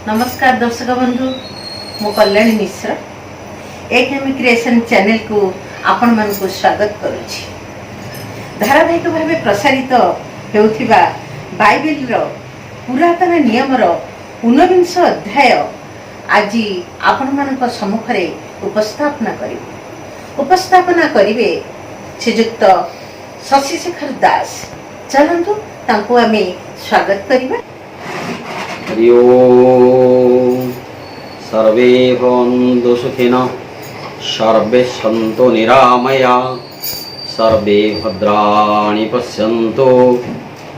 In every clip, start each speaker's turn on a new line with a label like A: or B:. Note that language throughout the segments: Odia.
A: नमस्कार दर्शक बंधु मु कल्याणी मिश्र एकेमी क्रिएशन चैनल को आपण मन को स्वागत करुछि। धारावाहिक भाव प्रसारित हेउथिबा बाइबल रो पुरातन नियमर 19 अध्याय आज आपण मन सम्मुखरे उपस्थापना करिवे श्रीजुक्त शशिशेखर दास। चलंतु तांको आमे स्वागत करिबा।
B: हरि ओम। सर्वे भवन्तु सुखिनः, सर्वे सन्तु निरामया, सर्वे भद्राणि पश्यन्तु,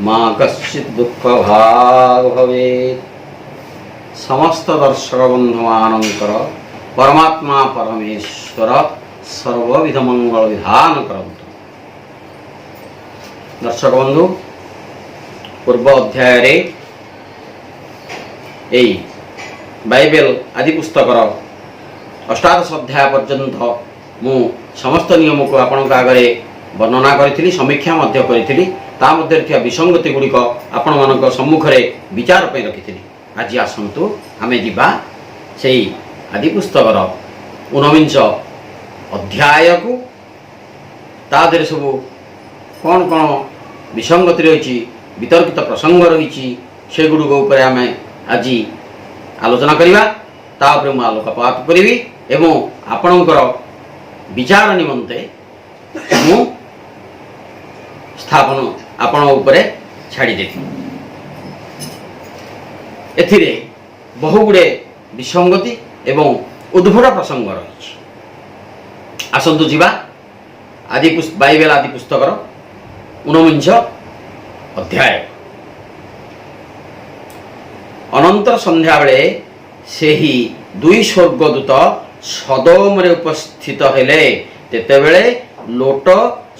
B: मा कश्चित् दुःखभाग् भवेत्। समस्त दर्शक बन्धुमानंकर परमात्मा परमेश्वर सर्वविध मंगल विधान करन्तु। दर्शक बंधु, पूर्व अध्याय रे एई बाइबल आदि पुस्तकर अष्टादश अध्याय पर्यंत मु समस्त नियम को आपण आगे वर्णना करी, समीक्षा मध्य करी, ता मध्य थिया विसंगति गुड़िक आपण मान सम्मुखें विचार पर रखी। आज आसतु आमे जिबा सेई आदि पुस्तकर 19 अध्याय को, ता देर सब कौन कौन विसंगति रही, वितर्कित प्रसंग रही, से गुड़िक उपर आमे आज आलोचना करिबा। ता उपरे मु आलोकपात करिवि एवं आपणकर विचार निमंते मु स्थापन आपण उपरे छाड़ी देथि। एथिरे बहुगुड़े विसंगति एवं उद्भट प्रसंग रही। आसंतु जिबा आदि बाइबल आदि पुस्तकर 19 अध्याय। अनंतर संध्या बेले सेही दुई स्वर्गदूत सदोम रे उपस्थित हेले। तेतेबेले लोट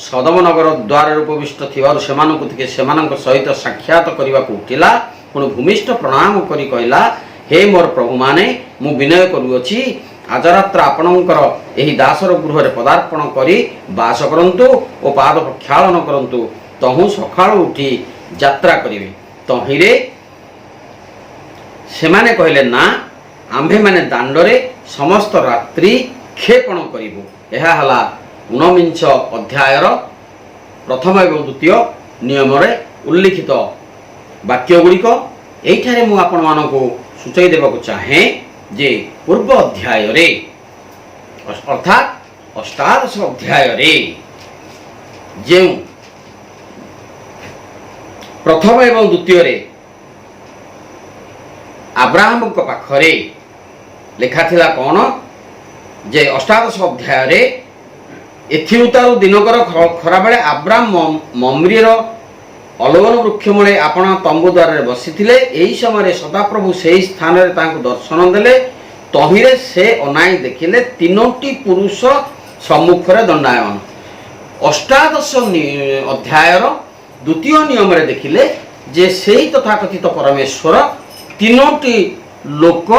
B: सदम नगर द्वार उपविष्ट थिबारु सेमानकु थिके सेमानक सहित साक्षात करिबाकु उठिला। पुणी भूमिष्ठ प्रणाम करी कहला, हे मोर प्रभु माने, मु विनय करूअछि, आज रात्र आपणकर एही दासर गृह रे पदार्पण करी वास करंतु ओ पाद प्रक्षालन करंतु। तहु सकाळु उठी यात्रा करिवे। तहिरे सेमाने कहले, ना, आम्भे माने दांडरे समस्त रात्रि क्षेपण करिबु। एहा हला 19 अध्यायर प्रथम एवं द्वितीय नियम रे उल्लिखित वाक्य गुड़िक। एठारे मु आपण मानकु सूचई देबाकु चाहे जे पूर्व अध्याय रे अर्थात अष्टादश अध्याय रे जे प्रथम एवं द्वितीय रे अब्राहम को पाखरे लिखा थिला कौन जे अष्टादश अध्याय रे एथिउतारु दिनकर खरा बेले अब्राहम मम्रीर अलवन वृक्ष मूले आपण तंबू द्वार रे बसिथिले। एही समय सदाप्रभु सेही स्थान रे तांको दर्शन देले। तहिरे से अनाई देखिले तीनोटी पुरुष सम्मुख रे दंडायमान। अष्टादश अध्यायर द्वितीय नियम रे देखिले जे सेही तथाकथित परमेश्वर तीनोटी लोक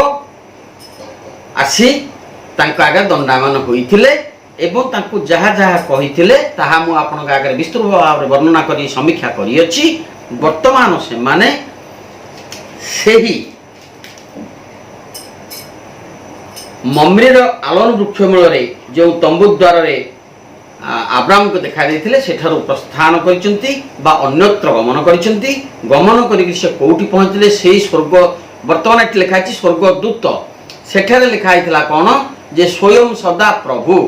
B: आसी तांको आगे दंडायमान होइथिले एवं तांको जहा जहा कहिथिले ताहा मु आपन आगे विस्तृत भाव रे वर्णना करी समीक्षा करी अछि। वर्तमान से माने सेही मम्रीर आलन वृक्ष मूल रे जो तंबू द्वार रे अब्राहम को देखा देथिले सेठारु प्रस्थान करिसंती बा अन्यत्र गमन करिसंती। गमन करी से कोठी पहुंचले सेही स्वर्ग वर्तमान एट लिखा है स्वर्गदूत। सेठारे लिखा हैथिला कोन जे स्वयं सदा प्रभु।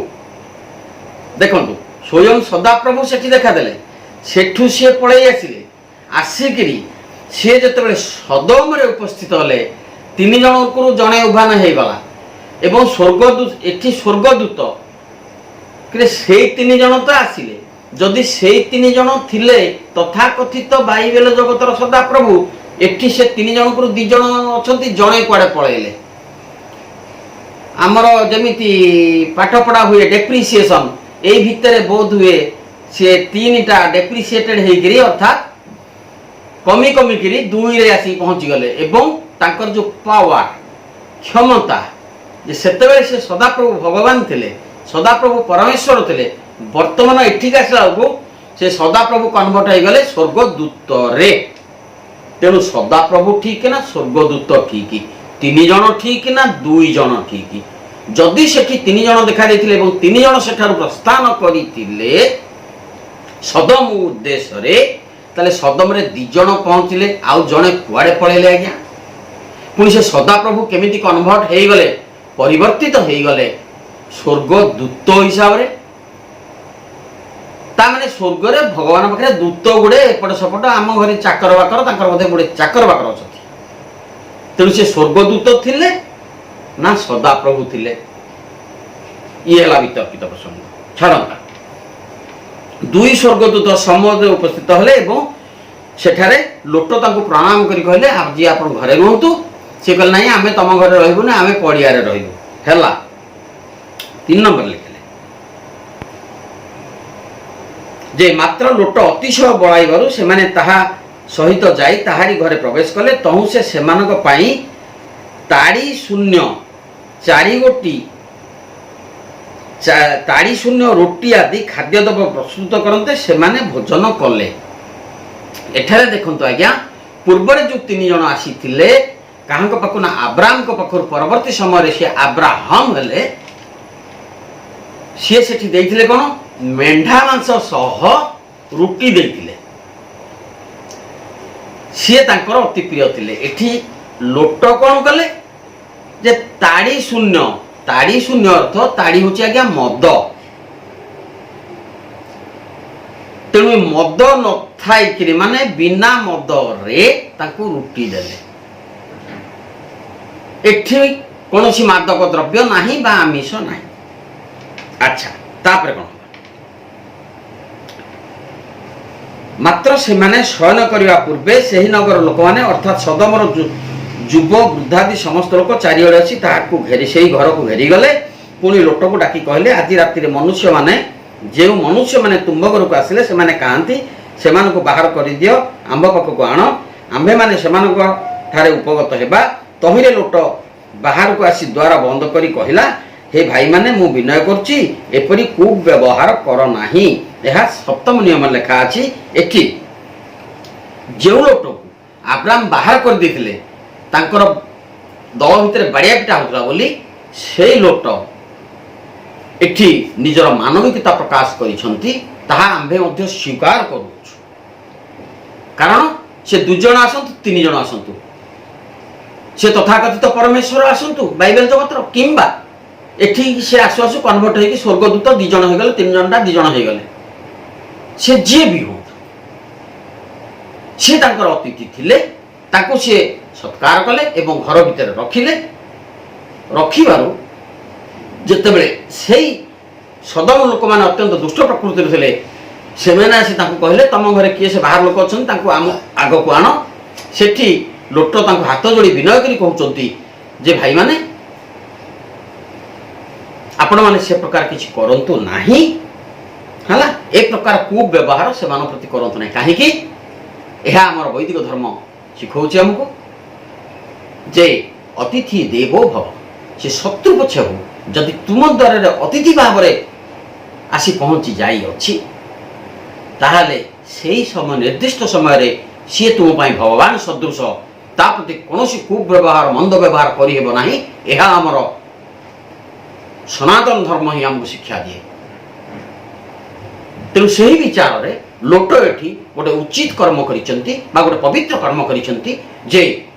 B: देखंतु स्वयं सदा प्रभु सेठी देखा देले। सेठु से पळै आसिले। आसिकिरी से जतबेले सदोम रे उपस्थित हले तीन जण को जणे उभान हेइ गला एवं स्वर्गदूत एठी स्वर्गदूत कि से तीन जन तो आसिले। जदि से तीन जन थिले तथाकथित बाइबल जगतर सदा प्रभु एठी से तीन जन को दी जन अछंती जणे कुआडे पळैले। आमर जेमिति पाठ पढ़ा हुए डेप्रिसिएशन एई भितरे बोध हुए से तीनटा डेप्रिसिएटेड हेगिरी अर्थात कमी कमी करी दुई रे आसी पहुंची गले एवं तांकर जो पावर क्षमता जे सेतेबेले से सदाप्रभु भगवान थिले, सदाप्रभु परमेश्वर थिले। वर्तमान एठिक आसला को से सदाप्रभु कन्वर्ट हो गले स्वर्गदूत रे। तेणु सदाप्रभु ठीक ना स्वर्गदूत ठीक ତିନି ଜଣ ଠିକ ନା ଦୁଇ ଜଣ ଠିକ? ଯଦି ସେଠି ତିନି ଜଣ ଦେଖା ଦେଇଥିଲେ ଏବଂ ତିନି ଜଣ ସେଠାରୁ ପ୍ରସ୍ଥାନ କରିଥିଲେ ସଦମ ଉଦ୍ଦେଶ୍ୟରେ, ତାହେଲେ ସଦମରେ ଦି ଜଣ ପହଞ୍ଚିଲେ, ଆଉ ଜଣେ କୁଆଡେ ପଳେଇଲେ ଆଜ୍ଞା? ପୁଣି ସେ ସଦାପ୍ରଭୁ କେମିତି କନଭର୍ଟ ହେଇଗଲେ, ପରିବର୍ତ୍ତିତ ହେଇଗଲେ ସ୍ୱର୍ଗ ଦୂତ ହିସାବରେ? ତାମାନେ ସ୍ୱର୍ଗରେ ଭଗବାନ ପାଖରେ ଦୂତ ଗୁଡେ ଏପଟ ସେପଟ, ଆମ ଘରେ ଚାକର ବାକର, ତାଙ୍କର ବୋଧେ ଗୁଡେ ଚାକର ବାକର ଅଛନ୍ତି। ତେଣୁ ସେ ସ୍ୱର୍ଗଦୂତ ଥିଲେ ନା ସଦାପ୍ରଭୁ ଥିଲେ? ଇଏ ହେଲା ବିତର୍କିତ ପ୍ରସଙ୍ଗ। ଛାଡ଼ନ୍ତା, ଦୁଇ ସ୍ୱର୍ଗଦୂତ ସମୟରେ ଉପସ୍ଥିତ ହେଲେ ଏବଂ ସେଠାରେ ଲୋଟ ତାଙ୍କୁ ପ୍ରଣାମ କରି କହିଲେ ଆଜି ଆପଣ ଘରେ ରୁହନ୍ତୁ। ସେ କହିଲେ ନାହିଁ, ଆମେ ତମ ଘରେ ରହିବୁନି, ଆମେ ପଡ଼ିଆରେ ରହିବୁ। ହେଲା। 3 ନମ୍ବର ଲେଖିଲେ ଯେ ମାତ୍ର ଲୋଟ ଅତିଶୟ ବଳାଇବାରୁ ସେମାନେ ତାହା ସହିତ ଯାଇ ତାହାରି ଘରେ ପ୍ରବେଶ କଲେ। ତହୁଁ ସେ ସେମାନଙ୍କ ପାଇଁ ତାଡ଼ି ଶୂନ୍ୟ 4 ଗୋଟି ତାଡ଼ି ଶୂନ୍ୟ ରୁଟି ଆଦି ଖାଦ୍ୟଦ୍ରବ୍ୟ ପ୍ରସ୍ତୁତ କରନ୍ତେ ସେମାନେ ଭୋଜନ କଲେ। ଏଠାରେ ଦେଖନ୍ତୁ ଆଜ୍ଞା, ପୂର୍ବରେ ଯୋଉ 3 ଜଣ ଆସିଥିଲେ କାହାଙ୍କ ପାଖକୁ ନା ଆବ୍ରାମଙ୍କ ପାଖରୁ, ପରବର୍ତ୍ତୀ ସମୟରେ ସେ ଆବ୍ରାହମ ହେଲେ। ସିଏ ସେଠି ଦେଇଥିଲେ କଣ? ମେଣ୍ଢା ମାଂସ ସହ ରୁଟି ଦେଇଥିଲେ। ସିଏ ତାଙ୍କର ଅତି ପ୍ରିୟ ଥିଲେ। ଏଠି ଲୋଟ କଣ କଲେ? ଯେ ତାଡ଼ି ଶୂନ୍ୟ, ତାଡ଼ି ଶୂନ୍ୟ ଅର୍ଥ ତାଡ଼ି ହଉଛି ଆଜ୍ଞା ମଦ। ତେଣୁ ମଦ ନଥାଇକିରି ମାନେ ବିନା ମଦରେ ତାଙ୍କୁ ରୁଟି ଦେଲେ। ଏଠି କୌଣସି ମାଦକ ଦ୍ରବ୍ୟ ନାହିଁ ବା ଆମିଷ ନାହିଁ। ଆଚ୍ଛା, ତାପରେ କଣ? ମାତ୍ର ସେମାନେ ଶୟନ କରିବା ପୂର୍ବେ ସେହି ନଗର ଲୋକମାନେ ଅର୍ଥାତ୍ ସଦମର ଯୁବ ବୃଦ୍ଧାଦି ସମସ୍ତ ଲୋକ ଚାରିଆଡ଼େ ଆସି ତାହାକୁ ସେହି ଘରକୁ ଘେରିଗଲେ। ପୁଣି ଲୋଟକୁ ଡାକି କହିଲେ, ଆଜି ରାତିରେ ଯେଉଁ ମନୁଷ୍ୟମାନେ ତୁମ୍ଭ ଘରକୁ ଆସିଲେ ସେମାନେ କାହାନ୍ତି? ସେମାନଙ୍କୁ ବାହାର କରିଦିଅ, ଆମ୍ଭ ପାଖକୁ ଆଣ, ଆମ୍ଭେମାନେ ସେମାନଙ୍କ ଠାରେ ଉପଗତ ହେବା। ତହିଁରେ ଲୋଟ ବାହାରକୁ ଆସି ଦ୍ୱାର ବନ୍ଦ କରି କହିଲା, ହେ ଭାଇମାନେ, ମୁଁ ବିନୟ କରୁଛି, ଏପରି କୁବ୍ୟବହାର କର ନାହିଁ। ଏହା 7ମ ନିୟମରେ ଲେଖା ଅଛି। ଏଠି ଯେଉଁ ଲୋଟକୁ ଆବ୍ରାମ ବାହାର କରିଦେଇଥିଲେ, ତାଙ୍କର ଦଳ ଭିତରେ ବାଡ଼ିଆ ପିଟା ହେଉଥିଲା ବୋଲି, ସେଇ ଲୋଟ ଏଠି ନିଜର ମାନବିକତା ପ୍ରକାଶ କରିଛନ୍ତି। ତାହା ଆମ୍ଭେ ମଧ୍ୟ ସ୍ୱୀକାର କରୁଛୁ। କାରଣ ସେ 2 ଜଣ ଆସନ୍ତୁ, 3 ଜଣ ଆସନ୍ତୁ, ସେ ତଥାକଥିତ ପରମେଶ୍ୱର ଆସନ୍ତୁ ବାଇବେଲ ଜଗତର, କିମ୍ବା ଏଠି ସେ ଆସୁ ଆସୁ କନଭର୍ଟ ହେଇକି ସ୍ୱର୍ଗଦୂତ 2 ଜଣ ହେଇଗଲେ, 3 ଜଣଟା 2 ଜଣ ହେଇଗଲେ, ସେ ଯିଏ ବି ହୁଅନ୍ତୁ, ସେ ତାଙ୍କର ଅତିଥି ଥିଲେ। ତାଙ୍କୁ ସେ ସତ୍କାର କଲେ ଏବଂ ଘର ଭିତରେ ରଖିଲେ। ରଖିବାରୁ ଯେତେବେଳେ ସେଇ ସଦମ ଲୋକମାନେ ଅତ୍ୟନ୍ତ ଦୁଷ୍ଟ ପ୍ରକୃତିରେ ଥିଲେ, ସେମାନେ ଆସି ତାଙ୍କୁ କହିଲେ, ତମ ଘରେ କିଏ ସେ ବାହାର ଲୋକ ଅଛନ୍ତି, ତାଙ୍କୁ ଆମ ଆଗକୁ ଆଣ। ସେଠି ଲୋଟ ତାଙ୍କୁ ହାତ ଯୋଡ଼ି ବିନୟ କରି କହୁଛନ୍ତି ଯେ ଭାଇମାନେ, ଆପଣମାନେ ସେ ପ୍ରକାର କିଛି କରନ୍ତୁ ନାହିଁ। ହେଲା, ଏ ପ୍ରକାର କୁବ୍ୟବହାର ସେମାନଙ୍କ ପ୍ରତି କରନ୍ତୁ ନାହିଁ। କାହିଁକି? ଏହା ଆମର ବୈଦିକ ଧର୍ମ ଶିଖଉଛି ଆମକୁ ଯେ ଅତିଥି ଦେବୋ ଭବ। ସେ ଶତ୍ରୁ ପଛେ ହଉ, ଯଦି ତୁମ ଦ୍ୱାରରେ ଅତିଥି ଭାବରେ ଆସି ପହଞ୍ଚି ଯାଇଅଛି, ତାହେଲେ ସେହି ସମୟ ନିର୍ଦ୍ଦିଷ୍ଟ ସମୟରେ ସିଏ ତୁମ ପାଇଁ ଭଗବାନ ସଦୃଶ। ତା ପ୍ରତି କୌଣସି କୁବ୍ୟବହାର, ମନ୍ଦ ବ୍ୟବହାର କରିହେବ ନାହିଁ। ଏହା ଆମର ସନାତନ ଧର୍ମ ହିଁ ଆମକୁ ଶିକ୍ଷା ଦିଏ। ତେଣୁ ସେହି ବିଚାରରେ ଲୋଟ ଏଠି ଗୋଟେ ଉଚିତ କର୍ମ କରିଛନ୍ତି ବା ଗୋଟେ ପବିତ୍ର କର୍ମ କରିଛନ୍ତି ଯେ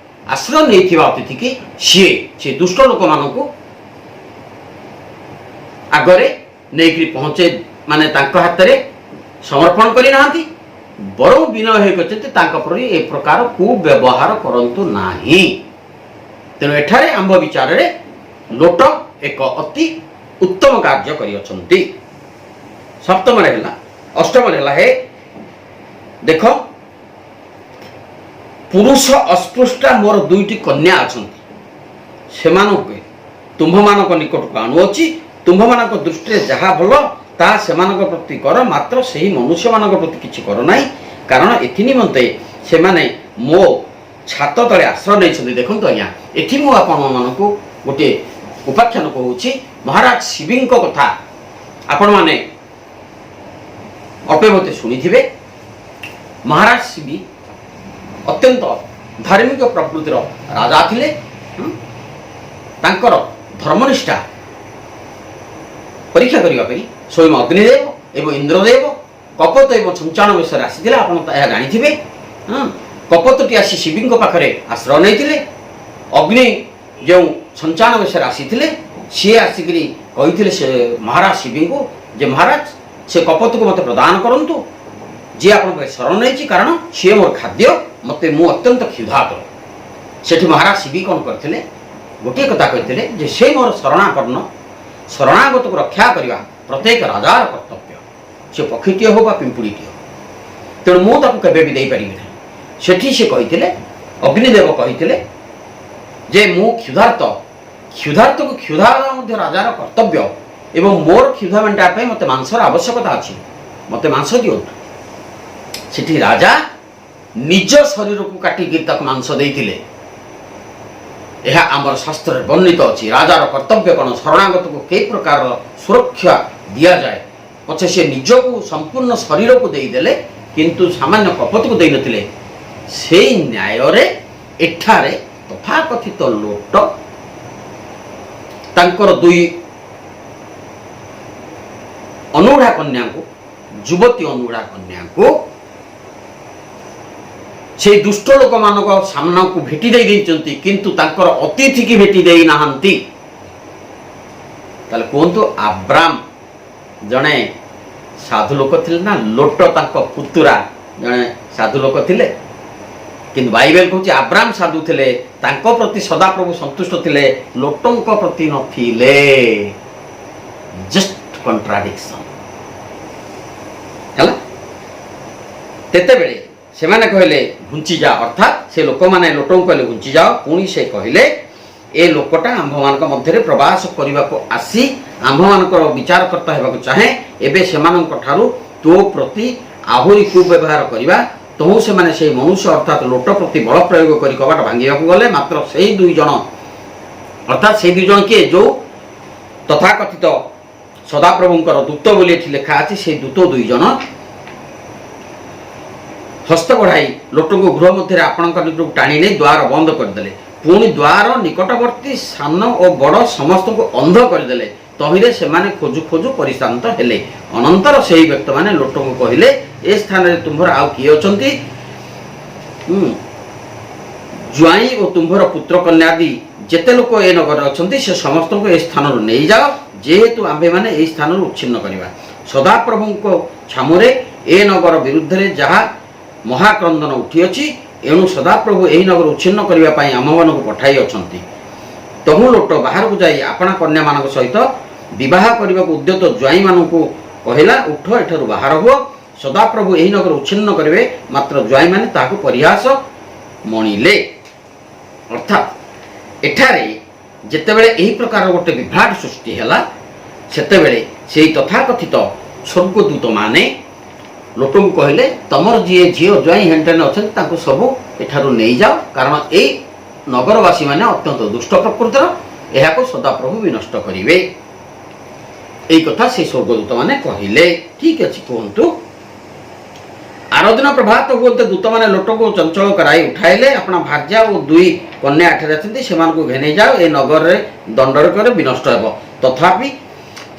B: ଆଶ୍ରୟ ନେଇଥିବା ଅତିଥିକି ସିଏ ସେ ଦୁଷ୍ଟ ଲୋକମାନଙ୍କୁ ଆଗରେ ନେଇକରି ପହଞ୍ଚେଇ, ମାନେ ତାଙ୍କ ହାତରେ ସମର୍ପଣ କରିନାହାନ୍ତି, ବରଂ ବିନୟ ହୋଇ କହିଛନ୍ତି ତାଙ୍କ ପ୍ରତି ଏ ପ୍ରକାର କୁବ୍ୟବହାର କରନ୍ତୁ ନାହିଁ। ତେଣୁ ଏଠାରେ ଆମ୍ଭ ବିଚାରରେ ଲୋଟ ଏକ ଅତି ଉତ୍ତମ କାର୍ଯ୍ୟ କରିଅଛନ୍ତି। 7ମରେ ହେଲା, 8ମରେ ହେଲା, ହେ ଦେଖ, ପୁରୁଷ ଅସ୍ପୃଷ୍ଟା ମୋର 2ଟି କନ୍ୟା ଅଛନ୍ତି, ସେମାନଙ୍କୁ ତୁମ୍ଭମାନଙ୍କ ନିକଟକୁ ଆଣୁଅଛି। ତୁମ୍ଭମାନଙ୍କ ଦୃଷ୍ଟିରେ ଯାହା ଭଲ ତାହା ସେମାନଙ୍କ ପ୍ରତି କର, ମାତ୍ର ସେହି ମନୁଷ୍ୟମାନଙ୍କ ପ୍ରତି କିଛି କର ନାହିଁ, କାରଣ ଏଥି ନିମନ୍ତେ ସେମାନେ ମୋ ଛାତ ତଳେ ଆଶ୍ରୟ ନେଇଛନ୍ତି। ଦେଖନ୍ତୁ ଆଜ୍ଞା, ଏଠି ମୁଁ ଆପଣମାନଙ୍କୁ ଗୋଟିଏ ଉପାଖ୍ୟାନ କହୁଛି। ମହାରାଜ ଶିବଙ୍କ କଥା ଆପଣମାନେ ଅଳ୍ପେ ବହୁତ ଶୁଣିଥିବେ। ମହାରାଜ ଶିବି ଅତ୍ୟନ୍ତ ଧାର୍ମିକ ପ୍ରକୃତିର ରାଜା ଥିଲେ। ତାଙ୍କର ଧର୍ମନିଷ୍ଠା ପରୀକ୍ଷା କରିବା ପାଇଁ ସ୍ୱୟଂ ଅଗ୍ନିଦେବ ଏବଂ ଇନ୍ଦ୍ରଦେବ କପୋତ ଏବଂ ଛଞ୍ଚାଣ ବେଶରେ ଆସିଥିଲେ। ଆପଣ ଏହା ଜାଣିଥିବେ। କପୋତଟି ଆସି ଶିବଙ୍କ ପାଖରେ ଆଶ୍ରୟ ନେଇଥିଲେ। ଅଗ୍ନି ଯେଉଁ ଛଞ୍ଚାଣ ବେଶରେ ଆସିଥିଲେ ସିଏ ଆସିକରି କହିଥିଲେ ସେ ମହାରାଜ ଶିବଙ୍କୁ ଯେ ମହାରାଜ ସେ କପୋତକୁ ମୋତେ ପ୍ରଦାନ କରନ୍ତୁ, ଯିଏ ଆପଣଙ୍କ ଶରଣ ନେଇଛି, କାରଣ ସିଏ ମୋର ଖାଦ୍ୟ, ମୁଁ ଅତ୍ୟନ୍ତ କ୍ଷୁଧାର୍ତ। ସେଠି ମହାରାଜ ଶିବି କ'ଣ କରିଥିଲେ, ଗୋଟିଏ କଥା କହିଥିଲେ ଯେ ସେ ମୋର ଶରଣାଗତକୁ ରକ୍ଷା କରିବା ପ୍ରତ୍ୟେକ ରାଜାର କର୍ତ୍ତବ୍ୟ, ସେ ପକ୍ଷୀଟିଏ ହଉ ବା ପିମ୍ପୁଡ଼ିଟିଏ ହଉ, ତେଣୁ ମୁଁ ତାକୁ କେବେ ବି ଦେଇପାରିବି ନାହିଁ। ସେଠି ସେ କହିଥିଲେ, ଅଗ୍ନିଦେବ କହିଥିଲେ ଯେ ମୁଁ କ୍ଷୁଧାର୍ତକୁ କ୍ଷୁଧା ମଧ୍ୟ ରାଜାର କର୍ତ୍ତବ୍ୟ ଏବଂ ମୋର କ୍ଷୁଧା ମେଣ୍ଟାଇବା ପାଇଁ ମୋତେ ମାଂସର ଆବଶ୍ୟକତା ଅଛି, ମୋତେ ମାଂସ ଦିଅନ୍ତୁ। ସେଠି ରାଜା ନିଜ ଶରୀରକୁ କାଟିକି ତାକୁ ମାଂସ ଦେଇଥିଲେ। ଏହା ଆମର ଶାସ୍ତ୍ରରେ ବର୍ଣ୍ଣିତ ଅଛି। ରାଜାର କର୍ତ୍ତବ୍ୟ କ'ଣ, ଶରଣାଗତକୁ କେଉଁ ପ୍ରକାରର ସୁରକ୍ଷା ଦିଆଯାଏ। ପଛେ ସେ ନିଜକୁ ସମ୍ପୂର୍ଣ୍ଣ ଶରୀରକୁ ଦେଇଦେଲେ କିନ୍ତୁ ସାମାନ୍ୟ କପୋତକୁ ଦେଇନଥିଲେ। ସେଇ ନ୍ୟାୟରେ ଏଠାରେ ତଥାକଥିତ ଲୋଟ ତାଙ୍କର ଦୁଇ ଅନୁଢା କନ୍ୟାଙ୍କୁ, ଯୁବତୀ ଅନୁଢା କନ୍ୟାଙ୍କୁ ସେଇ ଦୁଷ୍ଟ ଲୋକମାନଙ୍କ ସାମ୍ନାକୁ ଭେଟି ଦେଇଛନ୍ତି, କିନ୍ତୁ ତାଙ୍କର ଅତିଥିକି ଭେଟି ଦେଇନାହାନ୍ତି। ତାହେଲେ କୁହନ୍ତୁ, ଆବ୍ରାମ ଜଣେ ସାଧୁ ଲୋକ ଥିଲେ ନା ଲୋଟ ତାଙ୍କ ପୁତୁରା ଜଣେ ସାଧୁ ଲୋକ ଥିଲେ? କିନ୍ତୁ ବାଇବେଲ କହୁଛି ଆବ୍ରାମ ସାଧୁ ଥିଲେ, ତାଙ୍କ ପ୍ରତି ସଦାପ୍ରଭୁ ସନ୍ତୁଷ୍ଟ ଥିଲେ, ଲୋଟଙ୍କ ପ୍ରତି ନଥିଲେ। ଜଷ୍ଟ କଣ୍ଟ୍ରାଡିକ୍ସନ ହେଲା। ତେତେବେଳେ ସେମାନେ କହିଲେ ଘୁଞ୍ଚିଯାଅ, ଅର୍ଥାତ୍ ସେ ଲୋକମାନେ ଲୋଟଙ୍କୁ କହିଲେ ଘୁଞ୍ଚିଯାଅ। ପୁଣି ସେ କହିଲେ ଏ ଲୋକଟା ଆମ୍ଭମାନଙ୍କ ମଧ୍ୟରେ ପ୍ରବାସ କରିବାକୁ ଆସି ଆମ୍ଭମାନଙ୍କର ବିଚାରକର୍ତ୍ତା ହେବାକୁ ଚାହେଁ। ଏବେ ସେମାନଙ୍କ ଠାରୁ ତୋ ପ୍ରତି ଆହୁରି କୁବ୍ୟବହାର କରିବା ତହୁ ସେମାନେ ସେହି ମନୁଷ୍ୟ ଅର୍ଥାତ୍ ଲୋଟ ପ୍ରତି ବଳ ପ୍ରୟୋଗ କରି କବାଟ ଭାଙ୍ଗିବାକୁ ଗଲେ। ମାତ୍ର ସେହି ଦୁଇ ଜଣ, ଅର୍ଥାତ୍ ସେହି ଦୁଇ ଜଣ କିଏ, ଯେଉଁ ତଥାକଥିତ ସଦାପ୍ରଭୁଙ୍କର ଦୂତ ବୋଲି ଏଠି ଲେଖା ଅଛି, ସେହି ଦୂତ ଦୁଇ ଜଣ ହସ୍ତ ବଢ଼ାଇ ଲୋଟଙ୍କୁ ଗୃହ ମଧ୍ୟରେ ଆପଣଙ୍କ ନିକଟକୁ ଟାଣି ନେଇ ଦ୍ୱାର ବନ୍ଦ କରିଦେଲେ। ପୁଣି ଦ୍ୱାର ନିକଟବର୍ତ୍ତୀ ସାନ ଓ ବଡ଼ ସମସ୍ତଙ୍କୁ ଅନ୍ଧ କରିଦେଲେ। ତହିଁରେ ସେମାନେ ଖୋଜୁ ଖୋଜୁ ପରିଶ୍ରାନ୍ତ ହେଲେ। ଅନନ୍ତର ସେହି ବ୍ୟକ୍ତିମାନେ ଲୋଟଙ୍କୁ କହିଲେ, ଏ ସ୍ଥାନରେ ତୁମ୍ଭର ଆଉ କିଏ ଅଛନ୍ତି? ଜ୍ୱାଇଁ ଓ ତୁମ୍ଭର ପୁତ୍ର କନ୍ୟା ଆଦି ଯେତେ ଲୋକ ଏ ନଗରରେ ଅଛନ୍ତି ସେ ସମସ୍ତଙ୍କୁ ଏ ସ୍ଥାନରୁ ନେଇଯାଅ, ଯେହେତୁ ଆମ୍ଭେମାନେ ଏହି ସ୍ଥାନରୁ ଉଚ୍ଛିନ୍ନ କରିବା। ସଦାପ୍ରଭୁଙ୍କ ଛାମୁରେ ଏ ନଗର ବିରୁଦ୍ଧରେ ଯାହା ମହାକ୍ରନ୍ଦନ ଉଠିଅଛି, ଏଣୁ ସଦାପ୍ରଭୁ ଏହି ନଗର ଉଚ୍ଛିନ୍ନ କରିବା ପାଇଁ ଆମ୍ଭମାନଙ୍କୁ ପଠାଇ ଅଛନ୍ତି। ତହୁ ଲୋଟ ବାହାରକୁ ଯାଇ ଆପଣା କନ୍ୟାମାନଙ୍କ ସହିତ ବିବାହ କରିବାକୁ ଉଦ୍ୟତ ଜ୍ୱାଇଁମାନଙ୍କୁ କହିଲା, ଉଠ ଏଠାରୁ ବାହାର ହୁଅ, ସଦାପ୍ରଭୁ ଏହି ନଗର ଉଚ୍ଛିନ୍ନ କରିବେ। ମାତ୍ର ଜ୍ୱାଇଁମାନେ ତାହାକୁ ପରିହାସ ମଣିଲେ। ଅର୍ଥାତ୍ ଏଠାରେ ଯେତେବେଳେ ଏହି ପ୍ରକାର ଗୋଟେ ବିଭ୍ରାଟ ସୃଷ୍ଟି ହେଲା, ସେତେବେଳେ ସେହି ତଥାକଥିତ ସ୍ୱର୍ଗଦୂତମାନେ ଲୋକଙ୍କୁ କହିଲେ, ତମର ଯିଏ ଝିଅ ଜ୍ୱାଇଁ ହେଣ୍ଟେନେ ଅଛନ୍ତି ତାଙ୍କୁ ସବୁ ଏଠାରୁ ନେଇଯାଅ, କାରଣ ଏଇ ନଗରବାସୀମାନେ ଅତ୍ୟନ୍ତ ଦୁଷ୍ଟ ପ୍ରକୃତିର, ଏହାକୁ ସଦାପ୍ରଭୁ ବିନଷ୍ଟ କରିବେ। এই কথা সেই স্বর্গদূতମାନେ କହିଲେ। ଠିକ୍ ଅଛି, କୁହନ୍ତୁ। ଆରଦିନ ପ୍ରଭାତ ହୁଅନ୍ତେ ଦୂତମାନେ ଲୋଟକୁ ଚଞ୍ଚଳ କରାଇ ଉଠାଇଲେ। ଆପଣ ଭାର୍ଯ୍ୟା ଓ ଦୁଇ କନ୍ୟା ଏଠାରେ ଅଛନ୍ତି, ସେମାନଙ୍କୁ ଘେନେଇ ଯାଅ, ଏ ନଗରରେ ଦଣ୍ଡରେ ବିନଷ୍ଟ ହେବ। ତଥାପି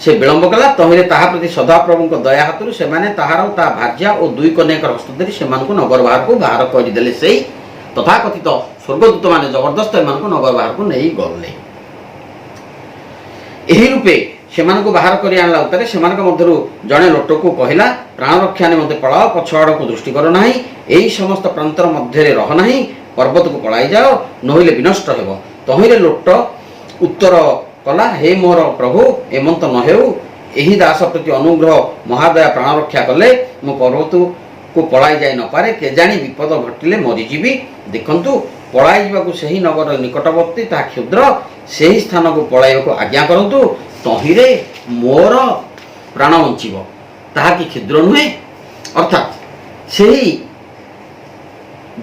B: ସେ ବିଳମ୍ବ କଲା। ତହିଁରେ ତାହା ପ୍ରତି ସଦାପ୍ରଭୁଙ୍କ ଦୟା ହାତରୁ ସେମାନେ ତାହାର ତା ଭାର୍ଯ୍ୟା ଓ ଦୁଇ କନ୍ୟାଙ୍କର ହସ୍ତ ଧରି ସେମାନଙ୍କୁ ନଗର ବାହାରକୁ ବାହାର କରିଦେଲେ। ସେଇ ତଥାକଥିତ ସ୍ୱର୍ଗଦୂତମାନେ ଜବରଦସ୍ତ ଏମାନଙ୍କୁ ନଗର ବାହାରକୁ ନେଇ ଗଲେ। ଏହି ରୂପେ ସେମାନଙ୍କୁ ବାହାର କରି ଆଣିଲା ଉତ୍ତାରେ ସେମାନଙ୍କ ମଧ୍ୟରୁ ଜଣେ ଲୋଟକୁ କହିଲା, ପ୍ରାଣ ରକ୍ଷା ନିମନ୍ତେ ପଳାଅ, ପଛ ଆଡ଼କୁ ଦୃଷ୍ଟି କର ନାହିଁ, ଏହି ସମସ୍ତ ପ୍ରାନ୍ତର ମଧ୍ୟରେ ରହ ନାହିଁ, ପର୍ବତକୁ ପଳାଇ ଯାଅ, ନହେଲେ ବିନଷ୍ଟ ହେବ। ତହିଁରେ ଲୋଟ ଉତ୍ତର କଲା, ହେ ମୋର ପ୍ରଭୁ, ଏମନ୍ତ ନ ହେଉ, ଏହି ଦାସ ପ୍ରତି ଅନୁଗ୍ରହ ମହାଦୟା ପ୍ରାଣ ରକ୍ଷା କଲେ ମୁଁ ପର୍ବତକୁ ପଳାଇ ଯାଇ ନପାରେ, କେଜାଣି ବିପଦ ଘଟିଲେ ମରିଯିବି। ଦେଖନ୍ତୁ, ପଳାଇ ଯିବାକୁ ସେହି ନଗର ନିକଟବର୍ତ୍ତୀ, ତାହା କ୍ଷୁଦ୍ର, ସେହି ସ୍ଥାନକୁ ପଳାଇବାକୁ ଆଜ୍ଞା କରନ୍ତୁ, ତହିଁରେ ମୋର ପ୍ରାଣ ବଞ୍ଚିବ। ତାହା କି କ୍ଷୁଦ୍ର ନୁହେଁ? ଅର୍ଥାତ୍ ସେହି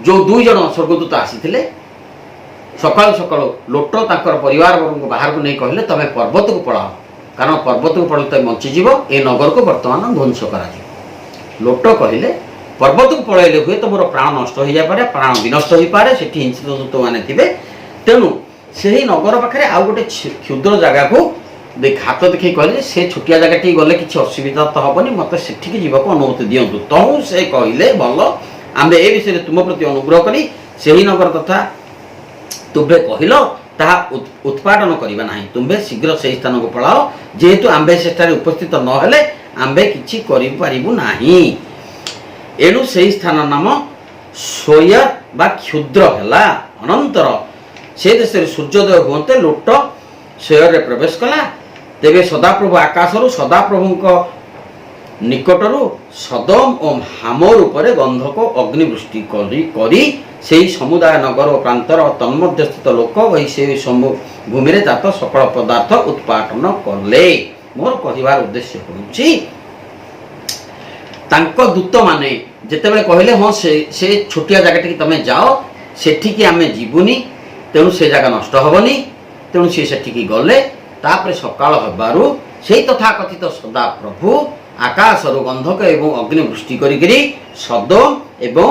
B: ଯେଉଁ ଦୁଇ ଜଣ ସ୍ୱର୍ଗଦୂତ ଆସିଥିଲେ, ସକାଳୁ ସକାଳୁ ଲୋଟ ତାଙ୍କର ପରିବାରବର୍ଗଙ୍କୁ ବାହାରକୁ ନେଇ କହିଲେ, ତମେ ପର୍ବତକୁ ପଳାଅ, କାରଣ ପର୍ବତକୁ ପଳାଇଲେ ତମେ ବଞ୍ଚିଯିବ, ଏ ନଗରକୁ ବର୍ତ୍ତମାନ ଧ୍ୱଂସ କରାଯିବ। ଲୋଟ କହିଲେ, ପର୍ବତକୁ ପଳାଇଲେ ହୁଏତ ମୋର ପ୍ରାଣ ନଷ୍ଟ ହୋଇଯାଇପାରେ, ପ୍ରାଣ ବିନଷ୍ଟ ହୋଇପାରେ, ସେଠି ହିଂସ୍ର ଦୂତମାନେ ଥିବେ, ତେଣୁ ସେହି ନଗର ପାଖରେ ଆଉ ଗୋଟେ କ୍ଷୁଦ୍ର ଜାଗାକୁ ହାତ ଦେଖେଇ କହିଲେ ସେ ଛୋଟିଆ ଜାଗାଟି ଗଲେ କିଛି ଅସୁବିଧା ତ ହେବନି, ମୋତେ ସେଠିକି ଯିବାକୁ ଅନୁମତି ଦିଅନ୍ତୁ। ତହୁ ସେ କହିଲେ ଭଲ, ଆମେ ଏ ବିଷୟରେ ତୁମ ପ୍ରତି ଅନୁଗ୍ରହ କରି ସେହି ନଗର ତଥା ତୁମ୍ଭେ କହିଲ ତାହା ଉତ୍ପାଦନ କରିବା ନାହିଁ। ତୁମ୍ଭେ ଶୀଘ୍ର ସେହି ସ୍ଥାନକୁ ପଳାଅ, ଯେହେତୁ ଆମ୍ଭେ ସେଠାରେ ଉପସ୍ଥିତ ନହେଲେ ଆମ୍ଭେ କିଛି କରିପାରିବୁ ନାହିଁ। ଏଣୁ ସେହି ସ୍ଥାନ ନାମ ସୋୟର ବା କ୍ଷୁଦ୍ର ହେଲା। ଅନନ୍ତର ସେ ଦେଶରେ ସୂର୍ଯ୍ୟୋଦୟ ହୁଅନ୍ତେ ଲୋଟ ସୋୟରରେ ପ୍ରବେଶ କଲା। ତେବେ ସଦାପ୍ରଭୁ ଆକାଶରୁ ସଦାପ୍ରଭୁଙ୍କ ନିକଟରୁ ସଦମ ଓ ହାମୋର ଉପରେ ଗନ୍ଧକ ଅଗ୍ନିବୃଷ୍ଟି କରି ସେହି ସମୁଦାୟ ନଗର ଓ ପ୍ରାନ୍ତର ତନ୍ମଧ୍ୟସ୍ଥିତ ଲୋକ ଏହି ସେହି ଭୂମିରେ ଜାତ ସକଳ ପଦାର୍ଥ ଉତ୍ପାଦନ କଲେ। ମୋର କହିବାର ଉଦ୍ଦେଶ୍ୟ ହେଉଛି ତାଙ୍କ ଦୂତମାନେ ଯେତେବେଳେ କହିଲେ ହଁ ସେ ଛୋଟିଆ ଜାଗାଟିକି ତମେ ଯାଅ, ସେଠିକି ଆମେ ଯିବୁନି, ତେଣୁ ସେ ଜାଗା ନଷ୍ଟ ହେବନି, ତେଣୁ ସେ ସେଠିକି ଗଲେ। ତାପରେ ସକାଳ ହେବାରୁ ସେଇ ତଥାକଥିତ ସଦାପ୍ରଭୁ ଆକାଶରୁ ଗନ୍ଧକ ଏବଂ ଅଗ୍ନିବୃଷ୍ଟି କରିକିରି ସଦମ ଏବଂ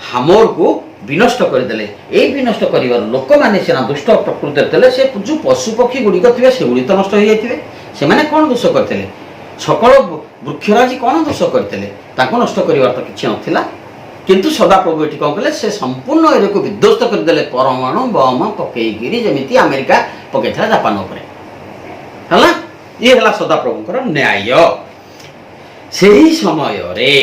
B: ହାମୋରକୁ ବିନଷ୍ଟ କରିଦେଲେ। ଏଇ ବିନଷ୍ଟ କରିବାର ଲୋକମାନେ ସିନା ଦୁଷ୍ଟ ପ୍ରକୃତିରେ ଥିଲେ, ସେ ଯେଉଁ ପଶୁପକ୍ଷୀ ଗୁଡ଼ିକ ଥିବେ ସେଗୁଡ଼ିକ ନଷ୍ଟ ହୋଇଯାଇଥିବେ। ସେମାନେ କ'ଣ ଦୋଷ କରିଥିଲେ? ସକଳ ବୃକ୍ଷରାଜି କ'ଣ ଦୋଷ କରିଥିଲେ? ତାଙ୍କୁ ନଷ୍ଟ କରିବାର ତ କିଛି ନଥିଲା। କିନ୍ତୁ ସଦାପ୍ରଭୁ ଏଠି କ'ଣ କଲେ? ସେ ସମ୍ପୂର୍ଣ୍ଣ ଏରିଆକୁ ବିଧ୍ୱସ୍ତ କରିଦେଲେ, ପରମାଣୁ ବମ ପକେଇକିରି, ଯେମିତି ଆମେରିକା ପକେଇଥିଲା ଜାପାନ ଉପରେ। ହେଲା, ଇଏ ହେଲା ସଦାପ୍ରଭୁଙ୍କର ନ୍ୟାୟ। ସେହି ସମୟରେ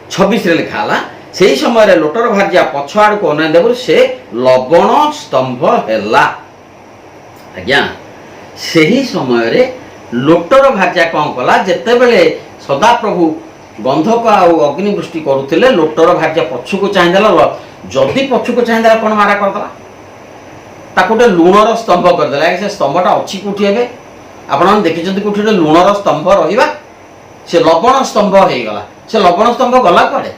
B: 26ରେ ଲେଖା ହେଲା, ସେହି ସମୟରେ ଲୋଟର ଭାର୍ଯ୍ୟା ପଛ ଆଡ଼କୁ ଅନାଇ ଦେବାରୁ ସେ ଲବଣ ସ୍ତମ୍ଭ ହେଲା। ଆଜ୍ଞା, ସେହି ସମୟରେ ଲୋଟର ଭାର୍ଯ୍ୟା କ'ଣ କଲା? ଯେତେବେଳେ ସଦାପ୍ରଭୁ ଗନ୍ଧକ ଆଉ ଅଗ୍ନିବୃଷ୍ଟି କରୁଥିଲେ, ଲୋଟର ଭାର୍ଯ୍ୟା ପଛକୁ ଚାହିଁଦେଲା। ଯଦି ପଛକୁ ଚାହିଁଦେଲା କ'ଣ ମାରା କରିଦେଲା? ତାକୁ ଗୋଟେ ଲୁଣର ସ୍ତମ୍ଭ କରିଦେଲା। ସେ ସ୍ତମ୍ଭଟା ଅଛି କେଉଁଠି? ଏବେ ଆପଣମାନେ ଦେଖିଛନ୍ତି କେଉଁଠି ଗୋଟେ ଲୁଣର ସ୍ତମ୍ଭ ରହିବା? ସେ ଲବଣ ସ୍ତମ୍ଭ ହେଇଗଲା। ସେ ଲବଣ ସ୍ତମ୍ଭ ଗଲା କୁଆଡ଼େ?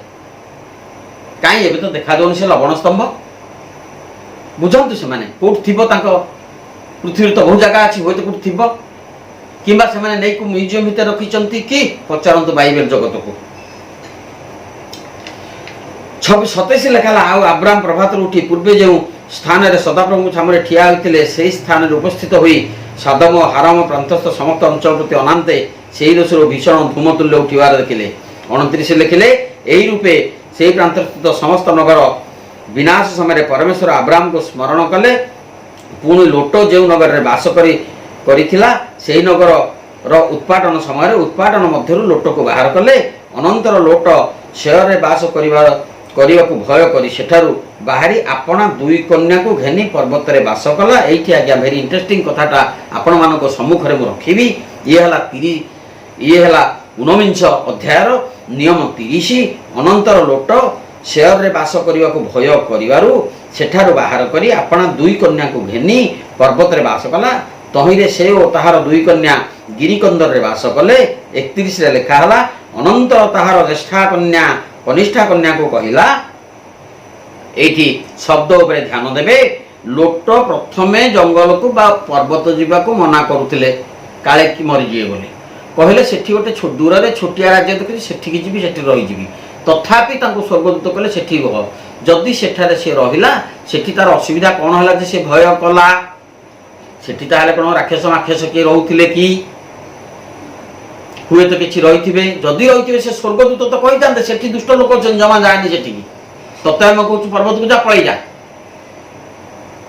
B: କାହିଁ ଏବେ ତ ଦେଖାଯାଉନି ସେ ଲବଣ ସ୍ତମ୍ଭ। ବୁଝନ୍ତୁ ସେମାନେ କେଉଁଠି ଥିବ, ତାଙ୍କ ପୃଥିବୀରେ ତ ବହୁ ଜାଗା ଅଛି, ହୁଏତ କେଉଁଠି ଥିବ, କିମ୍ବା ସେମାନେ ନେଇକି ମ୍ୟୁଜିୟମ ଭିତରେ ରଖିଛନ୍ତି କି? ପଚାରନ୍ତୁ ବାଇବେଲ ଜଗତକୁ। 27 ଲେଖା ହେଲା, ଆଉ ଆବ୍ରାମ ପ୍ରଭାତରୁ ଉଠି ପୂର୍ବେ ଯେଉଁ ସ୍ଥାନରେ ସଦାପ୍ରଭୁଙ୍କ ସାମନାରେ ଠିଆ ହୋଇଥିଲେ ସେହି ସ୍ଥାନରେ ଉପସ୍ଥିତ ହୋଇ ସଦମ ଓ ହାରମ ପ୍ରାନ୍ତସ୍ଥ ସମସ୍ତ ଅଞ୍ଚଳ ପ୍ରତି ଅନାନ୍ତେ ସେହି ଦେଶରୁ ଭୀଷଣ ଧୂମତୁଲ୍ୟ ଉଠିବାର ଦେଖିଲେ। 29 ଲେଖିଲେ, ଏହି ରୂପେ ସେହି ପ୍ରାନ୍ତସ୍ଥିତ ସମସ୍ତ ନଗର ବିନାଶ ସମୟରେ ପରମେଶ୍ୱର ଆବ୍ରାମଙ୍କୁ ସ୍ମରଣ କଲେ। ପୁଣି ଲୋଟ ଯେଉଁ ନଗରରେ ବାସ କରିଥିଲା ସେହି ନଗରର ଉତ୍ପାଦନ ସମୟରେ ଉତ୍ପାଦନ ମଧ୍ୟରୁ ଲୋଟକୁ ବାହାର କଲେ। ଅନନ୍ତର ଲୋଟ ସୋୟରରେ ବାସ କରିବାକୁ ଭୟ କରି ସେଠାରୁ ବାହାରି ଆପଣା ଦୁଇ କନ୍ୟାକୁ ଘେନି ପର୍ବତରେ ବାସ କଲା। ଏଇଠି ଆଜ୍ଞା ଭେରି ଇଣ୍ଟରେଷ୍ଟିଂ କଥାଟା ଆପଣମାନଙ୍କ ସମ୍ମୁଖରେ ମୁଁ ରଖିବି। ଇଏ ହେଲା 49 ଅଧ୍ୟାୟର ନିୟମ 30। ଅନନ୍ତର ଲୋଟ ସୋୟରରେ ବାସ କରିବାକୁ ଭୟ କରିବାରୁ ସେଠାରୁ ବାହାର କରି ଆପଣା ଦୁଇ କନ୍ୟାକୁ ଘେନି ପର୍ବତରେ ବାସ କଲା। ତହିଁରେ ସେ ଓ ତାହାର ଦୁଇ କନ୍ୟା ଗିରିକନ୍ଦରରେ ବାସ କଲେ। 31ରେ ଲେଖା ହେଲା, ଅନନ୍ତର ତାହାର ଜ୍ୟେଷ୍ଠା କନ୍ୟା କନିଷ୍ଠା କନ୍ୟାକୁ କହିଲା। ଏଇଠି ଶବ୍ଦ ଉପରେ ଧ୍ୟାନ ଦେବେ। ଲୋଟ ପ୍ରଥମେ ଜଙ୍ଗଲକୁ ବା ପର୍ବତ ଯିବାକୁ ମନା କରୁଥିଲେ, କାଳେ କି ମରିଯିବେ ବୋଲି କହିଲେ। ସେଠି ଗୋଟେ ଦୂରରେ ଛୋଟିଆ ରାଜ୍ୟ ଦେଖିଲି, ସେଠିକି ଯିବି, ସେଠି ରହିଯିବି। ତଥାପି ତାଙ୍କୁ ସ୍ୱର୍ଗଦୂତ କଲେ ସେଠି ରହ। ଯଦି ସେଠାରେ ସେ ରହିଲା, ସେଠି ତାର ଅସୁବିଧା କ'ଣ ହେଲା ଯେ ସେ ଭୟ କଲା? ସେଠି ତାହେଲେ କ'ଣ ରାକ୍ଷସ ମାକ୍ଷସ କିଏ ରହୁଥିଲେ କି? ହୁଏତ କିଛି ରହିଥିବେ। ଯଦି ରହିଥିବେ ସେ ସ୍ୱର୍ଗଦୂତ ତ କହିଥାନ୍ତେ ସେଠି ଦୁଷ୍ଟ ଲୋକ ଅଛନ୍ତି, ଜମା ଯାଏନି ସେଠିକି। ତତେ ଆମେ କହୁଛୁ ପର୍ବତକୁ ଯା, ପଳେଇ ଯା।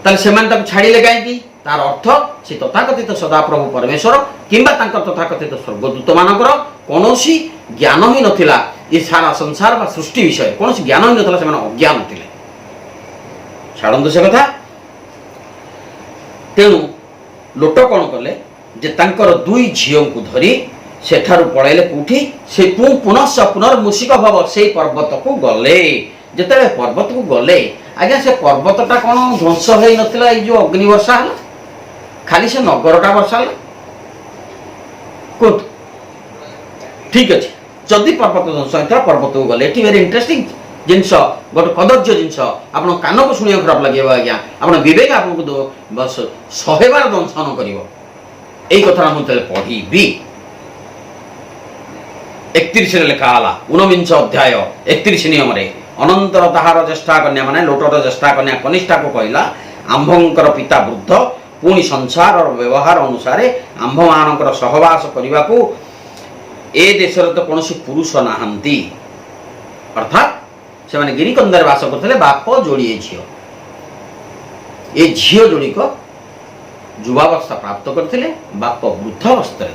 B: ତାହେଲେ ସେମାନେ ତାକୁ ଛାଡ଼ିଲେ କାହିଁକି? ତାର ଅର୍ଥ ସେ ତଥାକଥିତ ସଦାପ୍ରଭୁ ପରମେଶ୍ୱର କିମ୍ବା ତାଙ୍କ ତଥାକଥିତ ସ୍ୱର୍ଗଦୂତ ମାନଙ୍କର କୌଣସି ଜ୍ଞାନ ହିଁ ନଥିଲା। ଏ ସାରା ସଂସାର ବା ସୃଷ୍ଟି ବିଷୟରେ କୌଣସି ଜ୍ଞାନ ହିଁ ନଥିଲା। ସେମାନେ ଅଜ୍ଞାନ ଥିଲେ। ଛାଡ଼ନ୍ତୁ ସେ କଥା। ତେଣୁ ଲୋଟ କ'ଣ କଲେ ଯେ ତାଙ୍କର ଦୁଇ ଝିଅଙ୍କୁ ଧରି ସେଠାରୁ ପଳେଇଲେ। କୋଉଠି? ସେ ପୁନର୍ମୂଷିକ ଭବ ସେଇ ପର୍ବତକୁ ଗଲେ। ଯେତେବେଳେ ପର୍ବତକୁ ଗଲେ, ଆଜ୍ଞା ସେ ପର୍ବତଟା କ'ଣ ଧ୍ୱଂସ ହେଇନଥିଲା? ଏଇ ଯୋଉ ଅଗ୍ନି ବର୍ଷା ହେଲା, ଖାଲି ସେ ନଗରଟା ବର୍ଷା ହେଲା। କୁହନ୍ତୁ, ଠିକ ଅଛି। ଯଦି ପର୍ବତ ଧ୍ୱଂସ ହେଇଥିଲା, ପର୍ବତକୁ ଗଲେ। ଏଠି ଭେରି ଇଣ୍ଟରେଷ୍ଟିଂ ଜିନିଷ, ଗୋଟେ କଦର୍ଯ୍ୟ ଜିନିଷ। ଆପଣ କାନକୁ ଶୁଣିବାକୁ ଖରାପ ଲାଗିବ ଆଜ୍ଞା। ଆପଣ ବିବେକ ଆପଣଙ୍କୁ 100 ବାର ଦଂଶନ କରିବ। ଏଇ କଥାଟା ମୁଁ ଯେତେବେଳେ ପଢ଼ିବି, 31ରେ ଲେଖା ହେଲା 49 ଅଧ୍ୟାୟ 31 ନିୟମରେ, ଅନନ୍ତର ତାହାର ଜ୍ୟେଷ୍ଠା କନ୍ୟା ମାନେ ଲୋଟର ଜ୍ୟେଷ୍ଠା କନ୍ୟା କନିଷ୍ଠାକୁ କହିଲା, आंभंकर पिता वृद्ध पुणी संसार और व्यवहार अनुसार आंभ मानकर सहवास करने को ए देशर तो कौन पुरुष नहांती अर्थात से माने गिरिकंदर वास करते बाप जोड़े झील ए झील जोड़ी को युवावस्था प्राप्त करते बाप वृद्धावस्था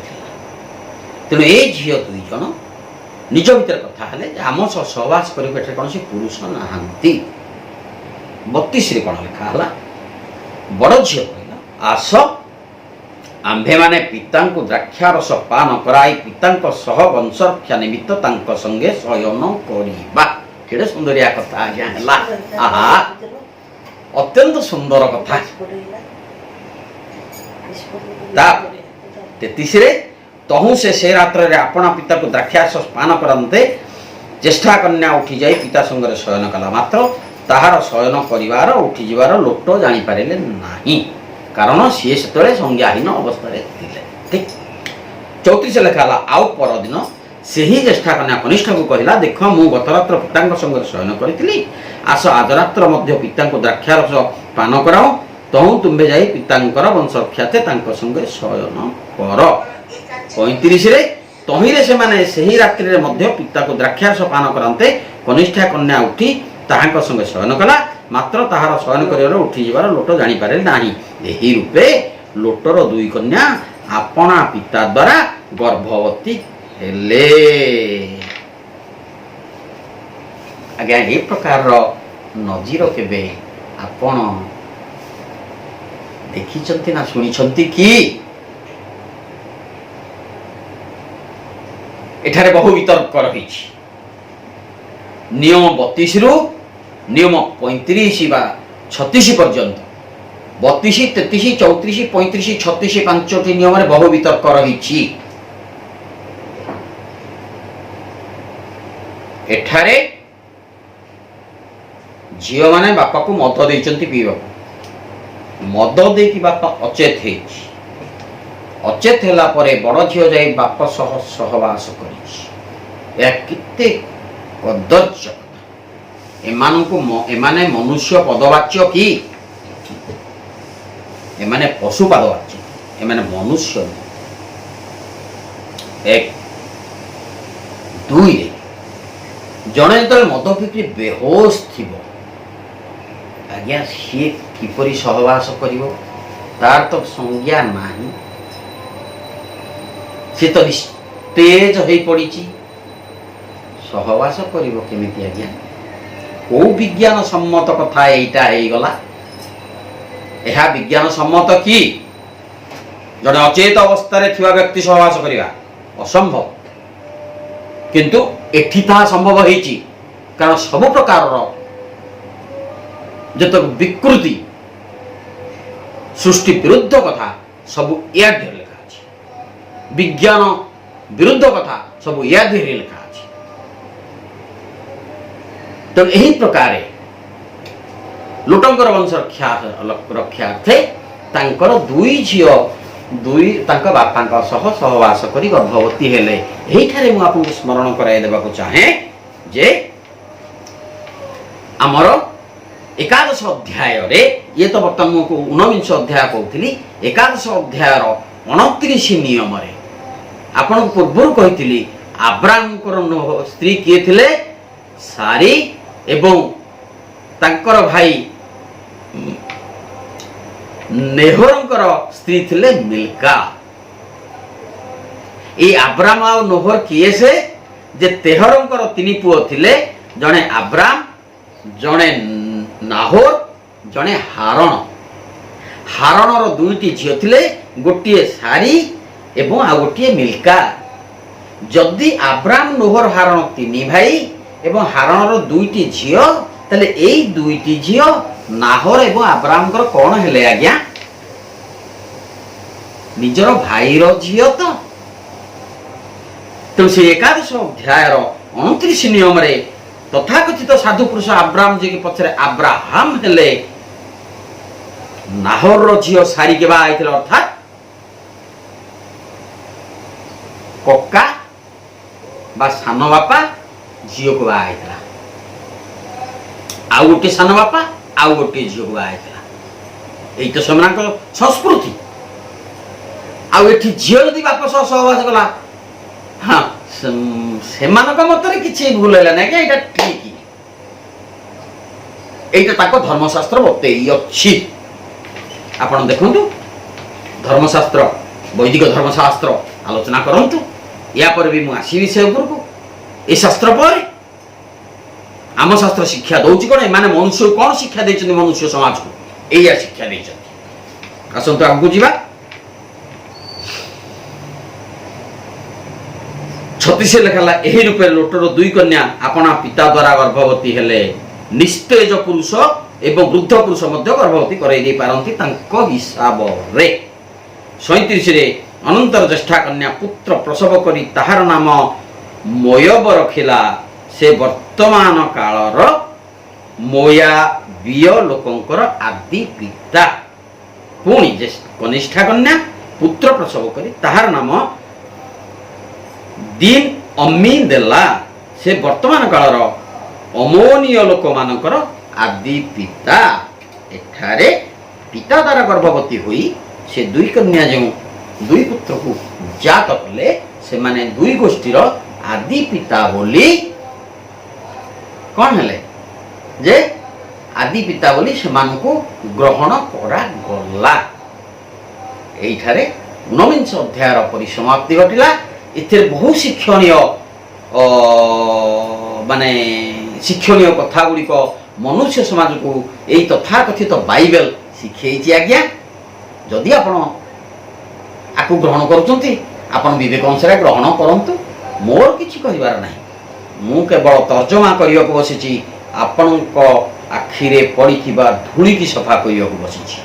B: तेणु ए झील दुई जन निज भीतर कथा हेले आम सहवास कौन पुरुष नहांती 32 कौन लिखा है बड़ झील कहला आस आंभे माने पिता द्राक्षारस पान कराई पिता सह वंशरक्षा निमित्त तांक संगे शयन करिबा केड़े सुंदरिया कथा आज्ञा हला आहा अत्यंत सुंदर कथा 33 तहु से रात्र रे अपना पिता को द्राक्षारस पान करन्ते ज्येष्ठा कन्या उठी जाई पिता संगे शयन कला मात्र ताहार शयन परिवार उठी जीवार लोट जानी पारिले नाही कारण सी से संज्ञाहीन अवस्था ठीक 34 लिखा आउ परदिन से ही ज्येष्ठा कन्या कनिष्ठ को कहला देख मु गत रात्र पिता संगे शयन करी आस आज रात्र मध्य पिता द्राक्षारस पान कराओ तहु तुम्बे जाई पिता वंश ख्याते संगे शयन कर 35 तहिरे से माने सही रात्रि रे मध्य पिता को द्राक्षारस पान कराते कनिष्ठा कन्या उठी ताहांक संगे शयन कला मात्र ताहार शयन करिवार उठी जीवार लोट जानी पारे नाही एही रूपे लोटर दुई कन्या आपना पिता द्वारा गर्भवती हेले आज्ञा ए प्रकार नजीर केबे आपण देखिचंती ना सुनिचंती कि एठारे बहु वितर्क रही नियम 32 रु नियम 35 बा 36 पर्यंत 32 33 34 35 36 पांचटी नियम रे बहु वितर्क रही एठारे झील माने बापा को मद देइचंती पीवा मद देकी बापा अचेत है अचेत होला परे बड़ झील जाई बाप सह सहवास करी केते कदर्य एमाने मनुष्य पदवाच्य कि एमाने पशु पदवाच्य एमाने मनुष्य एक दुई जड़े जो मद पिकी बेहोश थी आज्ञा सी किपरि सहवास करिवो तार तो संज्ञा नाही सी तो निस्तेज होई पड़ीची सहवास करिवो केमिति आज्ञा को विज्ञान सम्मत कथा एटा हे गला एहा विज्ञान सम्मत कि जड़े अचेत अवस्था रे थिवा व्यक्ति सहवास करिवा असंभव किंतु एठी ता संभव हेची कारण सब प्रकार जत विकृति सृष्टि विरुद्ध कथा सब या लिखा अछि विज्ञान विरुद्ध कथा सब या लिखा अछि तो यही प्रकार लुटंकर वंश रक्षार्थे तांकर दुई झियो दुई तांका बापांका सह सहवास करी गर्भवती हेले एही ठारे मु आपको स्मरण कराय देबाको चाहे जे हमर एकादश अध्याय रे ये तो वर्तमान को 19 अध्याय कहउथिली एकादश अध्याय रो 29 नियम रे आपन पूर्व कहिथिली अब्राहम कर स्त्री किए थिले सारी एवं तांकर भाई नेहरंकर स्त्री थिले मिल्का ए अब्राहम आ नोहर किए से जे तेहरंकर तीन पुओ थिले जणे अब्राहम जणे नाहोर जणे हारण हारणर दुईटी झियो थिले गोटिए सारी एवं आ गोटिए मिल्का जदि अब्राहम नोहर हारण तीन भाई एवं हारणर दुईटी झियो तले एई दुईटी झियो नाहोर एवं अब्राहम कर कौन हेले आज्ञा निजर भाईर झियो तो से एकादश अध्याय 29 नियम रे तथाकथित साधु पुरुष अब्राहम जी के पछरे अब्राहम हेले नाहोर झियो सारी के बा आइथिल अर्थात कक्का बा सान बापा झियो को बा आइथिला आउ गोटे सान बापा आउ गोटे झियो को बा आइथिला ଏଇ ତ ସେମାନଙ୍କ ସଂସ୍କୃତି। ଆଉ ଏଠି ଝିଅ ଯଦି ବାପ ସହ ସହବାସ କଲା, ହଁ ସେମାନଙ୍କ ମତରେ କିଛି ଭୁଲ ହେଲା ନାହିଁ, ଏଇଟା ଠିକ, এইটা তাকে ধর্মশাস্ত্র বতেই অছি। আপন দেখন্তু ধর্মশাস্ত্র, বৈদিক ধর্মশাস্ত্র আলোচনা করন্তু। ইয়া পরে বি মু আসিবি সে উপরকু। এই শাস্ত্র পরে আম শাস্ত্র শিক্ষা দৌছি কোন, মানে মনুষ্য কোন শিক্ষা দিয়েছেন মনুষ্য সমাজকে, এইয়া শিক্ষা দিয়েছেন। আসন্তু আগুক যা। 36 লেখালা ଏହି ରୂପେ ଲୋଟର 2 କନ୍ୟା ଆପଣା ପିତା ଦ୍ୱାରା ଗର୍ଭବତୀ ହେଲେ ନିସ୍ତେଜ ପୁରୁଷ ଏବଂ ବୃଦ୍ଧ ପୁରୁଷ ମଧ୍ୟ ଗର୍ଭବତୀ କରାଇ ଦେଇ ପାରନ୍ତି ତାଙ୍କ ହିସାବରେ। 37 ରେ ଅନନ୍ତର ଜ୍ୟେଷ୍ଠା କନ୍ୟା ପୁତ୍ର ପ୍ରସବ କରି ତାହାର ନାମ ମୋୟବ ରଖିଲା। ସେ ବର୍ତ୍ତମାନ କାଳର ମୋୟାବୀୟ ଲୋକଙ୍କର ଆଦି ପିତା। ପୁଣି କନିଷ୍ଠା କନ୍ୟା ପୁତ୍ର ପ୍ରସବ କରି ତାହାର ନାମ ଦିନ ଅମି ଦେଲା। ସେ ବର୍ତ୍ତମାନ କାଳର ଅମୋନୀୟ ଲୋକମାନଙ୍କର ଆଦି ପିତା। ଏଠାରେ ପିତା ଦ୍ୱାରା ଗର୍ଭବତୀ ହୋଇ ସେ 2 କନ୍ୟା ଯେଉଁ 2 ପୁତ୍ରକୁ ଜାତ କଲେ, ସେମାନେ 2 ଗୋଷ୍ଠୀର ଆଦି ପିତା ବୋଲି କ'ଣ ହେଲେ, ଯେ ଆଦି ପିତା ବୋଲି ସେମାନଙ୍କୁ ଗ୍ରହଣ କରାଗଲା। এইଠାରେ 19 ଅଧ୍ୟାୟର ପରିସମାପ୍ତି ଘଟିଲା। ଏଥିରେ ବହୁ ଶିକ୍ଷଣୀୟ ମାନେ ଶିକ୍ଷଣୀୟ କଥା ଗୁଡ଼ିକ ମନୁଷ୍ୟ ସମାଜକୁ ଏଇ ତଥାକଥିତ ବାଇବେଲ ଶିଖେଇଛି। ଆଜ୍ଞା ଯଦି ଆପଣ ଆକୁ ଗ୍ରହଣ କରୁଛନ୍ତି, ଆପଣ ବିବେକ ଅନୁସାରେ ଗ୍ରହଣ କରନ୍ତୁ, ମୋର କିଛି କହିବାର ନାହିଁ। ମୁଁ କେବଳ ତର୍ଜମା କରିବାକୁ ବସିଛି, ଆପଣଙ୍କ ଆଖିରେ ପଡ଼ିଥିବା ଧୂଳିକି ସଫା କରିବାକୁ ବସିଛି।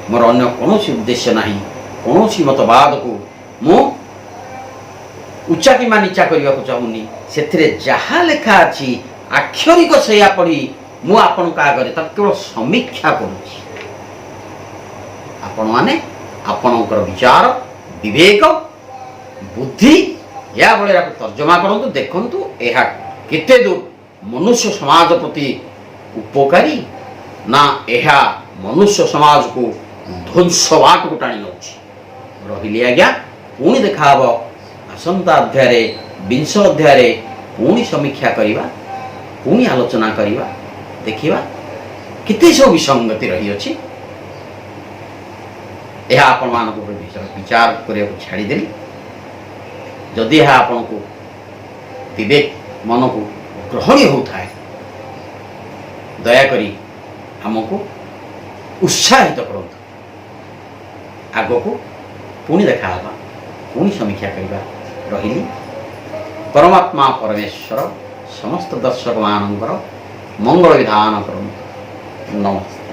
B: ମୋର ଅନ୍ୟ କୌଣସି ଉଦ୍ଦେଶ୍ୟ ନାହିଁ। କୌଣସି ମତବାଦକୁ ମୁଁ ଉଚ୍ଚା କିମ୍ବା ନିଚା କରିବାକୁ ଚାହୁଁନି। ସେଥିରେ ଯାହା ଲେଖା ଅଛି ଆକ୍ଷରିକ ସେଇଆ ପଢ଼ି ମୁଁ ଆପଣଙ୍କ ଆଗରେ ତାକୁ କେବଳ ସମୀକ୍ଷା କରୁଛି। ଆପଣମାନେ ଆପଣଙ୍କର ବିଚାର, ବିବେକ, ବୁଦ୍ଧି ଏହା ଭଳି ଏହାକୁ ତର୍ଜମା କରନ୍ତୁ। ଦେଖନ୍ତୁ ଏହା କେତେ ଦୂର ମନୁଷ୍ୟ ସମାଜ ପ୍ରତି ଉପକାରୀ, ନା ଏହା ମନୁଷ୍ୟ ସମାଜକୁ ଧ୍ୱଂସ ବାଟକୁ ଟାଣି ନେଉଛି। ରହିଲି ଆଜ୍ଞା, ପୁଣି ଦେଖା ହେବ ଆସନ୍ତା ଅଧ୍ୟାୟରେ, 20 ଅଧ୍ୟାୟରେ ପୁଣି ସମୀକ୍ଷା କରିବା, ପୁଣି ଆଲୋଚନା କରିବା, ଦେଖିବା କେତେ ସବୁ ବିସଙ୍ଗତି ରହିଅଛି। ଏହା ଆପଣମାନଙ୍କ ଉପରେ ବିଚାର କରିବାକୁ ଛାଡ଼ିଦେଲି। ଯଦି ଏହା ଆପଣଙ୍କୁ ବିବେକ ମନକୁ ଗ୍ରହଣୀୟ ହେଉଥାଏ, ଦୟାକରି ଆମକୁ ଉତ୍ସାହିତ କରନ୍ତୁ। ଆଗକୁ ପୁଣି ଦେଖା ହେବା, ପୁଣି ସମୀକ୍ଷା କରିବା। ରହିଲି। ପରମାତ୍ମା ପରମେଶ୍ୱର ସମସ୍ତ ଦର୍ଶକମାନଙ୍କର ମଙ୍ଗଳ ବିଧାନ କରନ୍ତୁ। ନମସ୍ତେ।